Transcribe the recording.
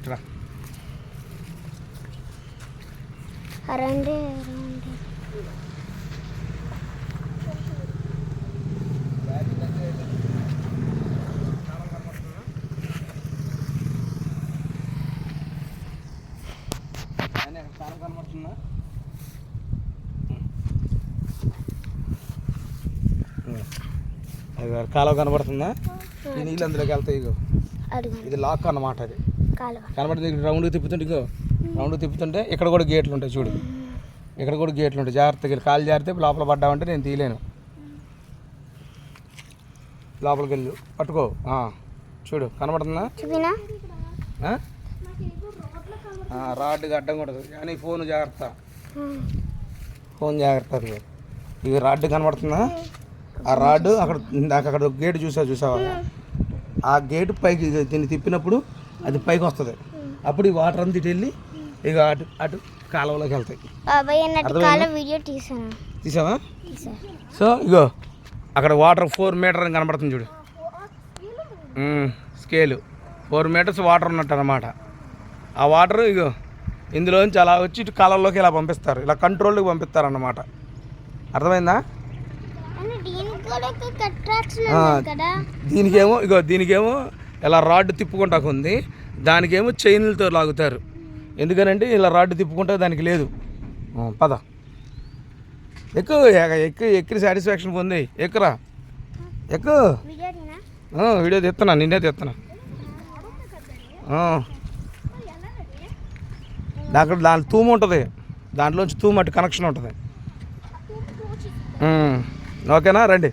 ఇట్లా రండి కనబడుతుందా? కాలువ కనబడుతుందా? ఈ నీళ్ళు అందులోకి వెళ్తాయి. ఇగో ఇది లాక్ అన్నమాట. అది కనబడుతుంది. రౌండ్కి తిప్పుతుంటే ఇగో రౌండ్కి తిప్పుతుంటే ఇక్కడ కూడా గేట్లు ఉంటాయి చూడు. ఇక్కడ కూడా గేట్లు ఉంటాయి. జాగ్రత్తగా కాలు జారితే లోపల పడ్డామంటే నేను తీయలేను. లోపలికి వెళ్ళు పట్టుకో. చూడు కనబడుతుందా? రాడ్కి అడ్డం కూడా కానీ ఫోన్ జాగ్రత్త. ఫోన్ జాగ్రత్త. అది ఇవి రాడ్ కనబడుతుందా? ఆ రాడ్ అక్కడ గేటు చూసావా? ఆ గేటు పైకి దీన్ని తిప్పినప్పుడు అది పైకి వస్తుంది. అప్పుడు ఈ వాటర్ అంతా ఇటు వెళ్ళి ఇక అటు అటు కాలువలోకి వెళ్తాయి. తీసావా? సో ఇగో అక్కడ వాటర్ 4 మీటర్ అని కనబడుతుంది చూడు. స్కేలు 4 మీటర్స్ వాటర్ ఉన్నట్టు అన్నమాట. ఆ వాటర్ ఇగో ఇందులోంచి అలా వచ్చి ఇటు కాలంలోకి ఇలా పంపిస్తారు. ఇలా కంట్రోల్కి పంపిస్తారు అన్నమాట. అర్థమైందా? దీనికేమో ఇలా రాడ్ తిప్పుకుంటాకు ఉంది. దానికేమో చైన్లతో లాగుతారు. ఎందుకనంటే ఇలా రాడ్ తిప్పుకుంటా దానికి లేదు. పద ఎక్కి సాటిస్ఫాక్షన్ పొంది ఎక్కురా. వీడియో తీస్తున్నా, నిన్నే తీస్తున్నా. దాని తూము ఉంటుంది. దాంట్లోంచి తూము అటు కనెక్షన్ ఉంటుంది. ఓకేనా? రండి.